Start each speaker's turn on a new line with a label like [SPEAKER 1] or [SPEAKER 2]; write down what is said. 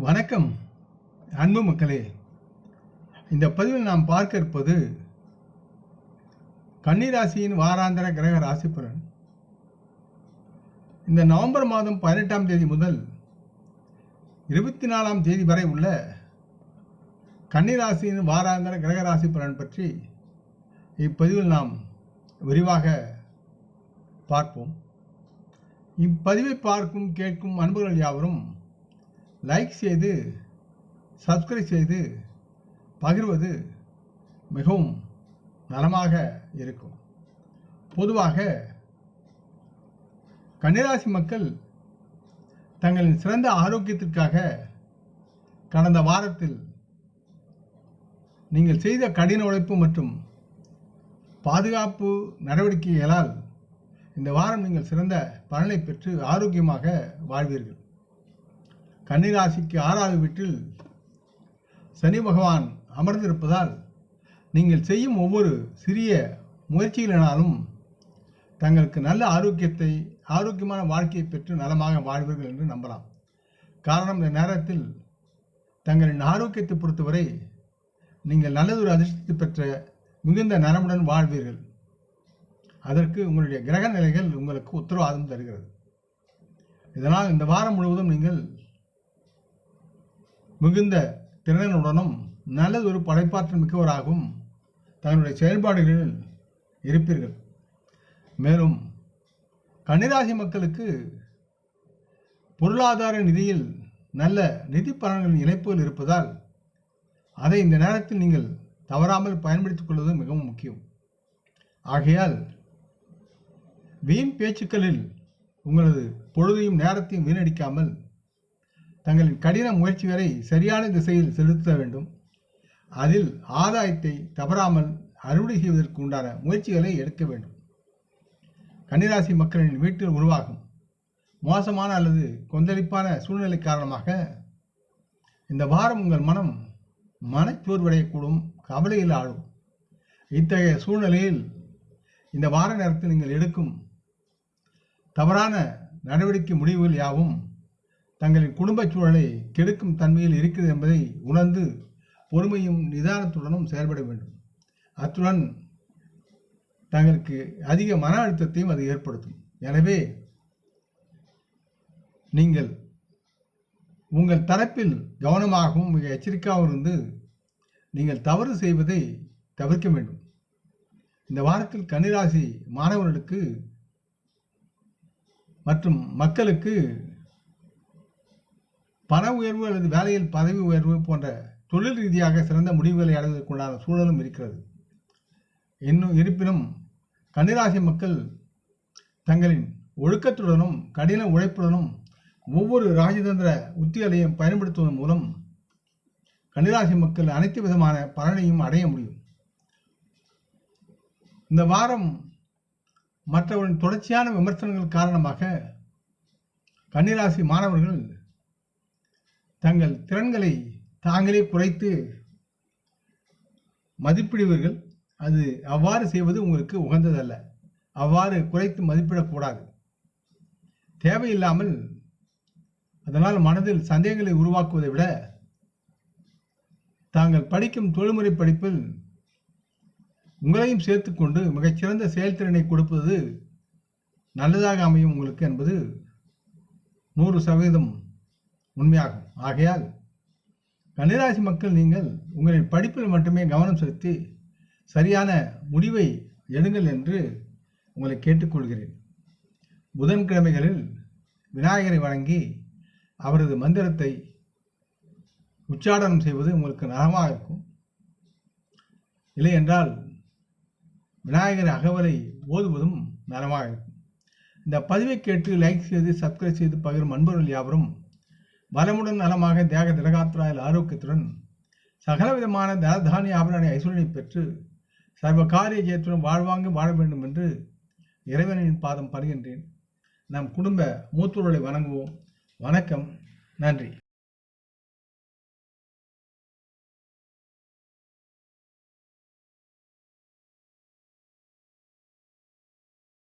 [SPEAKER 1] வணக்கம் அன்பு மக்களே. இந்த பதிவில் நாம் பார்க்க இருப்பது கன்னி ராசியின் வாராந்திர கிரக ராசி பலன். இந்த நவம்பர் மாதம் 18ஆம் தேதி முதல் 24ஆம் தேதி வரை உள்ள கன்னி ராசியின் வாராந்திர கிரக ராசி பலன் பற்றி இப்பதிவில் நாம் விரிவாக பார்ப்போம். இப்பதிவை பார்க்கும் கேட்கும் அன்பர்கள் யாவரும் லைக் செய்து சப்ஸ்கிரைப் செய்து பகிர்வது மிகவும் நலமாக இருக்கும். பொதுவாக கன்னிராசி மக்கள் தங்களின் சிறந்த ஆரோக்கியத்திற்காக கடந்த வாரத்தில் நீங்கள் செய்த கடின உழைப்பு மற்றும் பாதுகாப்பு நடவடிக்கைகளால் இந்த வாரம் நீங்கள் சிறந்த பலனை பெற்று ஆரோக்கியமாக வாழ்வீர்கள். கன்னிராசிக்கு 6வது வீட்டில் சனி பகவான் அமர்ந்திருப்பதால் நீங்கள் செய்யும் ஒவ்வொரு சிறிய முயற்சிகளினாலும் தங்களுக்கு நல்ல ஆரோக்கியமான வாழ்க்கையை பெற்று நலமாக வாழ்வீர்கள் என்று நம்பலாம். காரணம், இந்த நேரத்தில் தங்களின் ஆரோக்கியத்தை பொறுத்தவரை நீங்கள் நல்லதொரு அதிர்ஷ்டத்தை பெற்ற மிகுந்த நலமுடன் வாழ்வீர்கள். அதற்கு உங்களுடைய கிரக நிலைகள் உங்களுக்கு உத்தரவாதம் தருகிறது. இதனால் இந்த வாரம் முழுவதும் நீங்கள் மிகுந்த திறனுடனும் நல்லதொரு படைப்பாற்றல் மிக்கவராகவும் தங்களுடைய செயல்பாடுகளில் இருப்பீர்கள். மேலும் கன்னிராசி மக்களுக்கு பொருளாதார நிதியில் நல்ல நிதி பலன்களின் இணைப்புகள் இருப்பதால் அதை இந்த நேரத்தில் நீங்கள் தவறாமல் பயன்படுத்திக் கொள்வது மிகவும் முக்கியம். ஆகையால் வீண் பேச்சுக்களில் உங்களது பொழுதையும் நேரத்தையும் வீணடிக்காமல் தங்களின் கடின முயற்சிகளை சரியான திசையில் செலுத்த வேண்டும். அதில் ஆதாயத்தை தவறாமல் அறுவடை செய்வதற்கு உண்டான முயற்சிகளை எடுக்க வேண்டும். கன்னிராசி மக்களின் வீட்டில் உருவாகும் மோசமான அல்லது கொந்தளிப்பான சூழ்நிலை காரணமாக இந்த வாரம் உங்கள் மனம் மனச்சோர்வடையக்கூடும், கவலையில் ஆடும். இத்தகைய சூழ்நிலையில் இந்த வார நேரத்தில் நீங்கள் எடுக்கும் தவறான நடவடிக்கை முடிவுகள் யாவும் தங்களின் குடும்ப சூழலை கெடுக்கும் தன்மையில் இருக்கிறது என்பதை உணர்ந்து பொறுமையும் நிதானத்துடனும் செயல்பட வேண்டும். அத்துடன் தங்களுக்கு அதிக மன அழுத்தத்தையும் அது ஏற்படுத்தும். எனவே நீங்கள் உங்கள் தரப்பில் கவனமாகவும் மிக எச்சரிக்கையாகவும் இருந்து நீங்கள் தவறு செய்வதை தவிர்க்க வேண்டும். இந்த வாரத்தில் கன்னிராசி மாணவர்களுக்கு மற்றும் மக்களுக்கு பண உயர்வு அல்லது வேலையில் பதவி உயர்வு போன்ற தொழில் ரீதியாக சிறந்த முடிவுகளை அடைவதற்குண்டான சூழலும் இருக்கிறது. இருப்பினும் கன்னிராசி மக்கள் தங்களின் ஒழுக்கத்துடனும் கடின உழைப்புடனும் ஒவ்வொரு ராஜதந்திர உத்திகளையும் பயன்படுத்துவதன் மூலம் கன்னிராசி மக்கள் அனைத்து விதமான பலனையும் அடைய முடியும். இந்த வாரம் மற்றவர்களின் தொடர்ச்சியான விமர்சனங்கள் காரணமாக கன்னிராசி மாணவர்கள் தங்கள் திறன்களை தாங்களே குறைத்து மதிப்பிடுவீர்கள். அது அவ்வாறு செய்வது உங்களுக்கு உகந்ததல்ல. அவ்வாறு குறைத்து மதிப்பிடக்கூடாது. தேவையில்லாமல் அதனால் மனதில் சந்தேகங்களை உருவாக்குவதை விட தாங்கள் படிக்கும் தொழில்முறை படிப்பில் உங்களையும் சேர்த்துக்கொண்டு மிகச்சிறந்த செயல்திறனை கொடுப்பது நல்லதாக அமையும் உங்களுக்கு என்பது 100% உண்மையாகும். ஆகையால் கன்னிராசி மக்கள் நீங்கள் உங்களின் படிப்பில் மட்டுமே கவனம் செலுத்தி சரியான முடிவை எடுங்கள் என்று உங்களை கேட்டுக்கொள்கிறேன். புதன்கிழமைகளில் விநாயகரை வணங்கி அவரது மந்திரத்தை உச்சாடனம் செய்வது உங்களுக்கு நலமாக இருக்கும். இல்லை என்றால் விநாயகர் அகவலை ஓதுவதும் நலமாக இருக்கும். இந்த பதிவை கேட்டு லைக் செய்து சப்ஸ்கிரைப் செய்து பகிரும் அன்பர்கள் யாவரும் பலமுடன் நலமாக தேக திரகாத்திராயில் ஆரோக்கியத்துடன் சகலவிதமான தனதானிய ஆபரண ஐஸ்வர்யனை பெற்று சர்வ காரிய ஜெயத்துடன் வாழ்வாங்கு வாழ வேண்டும் என்று இறைவனின் பாதம் பணிகின்றேன். நம் குடும்ப மூத்தோர்களை வணங்குவோம். வணக்கம், நன்றி.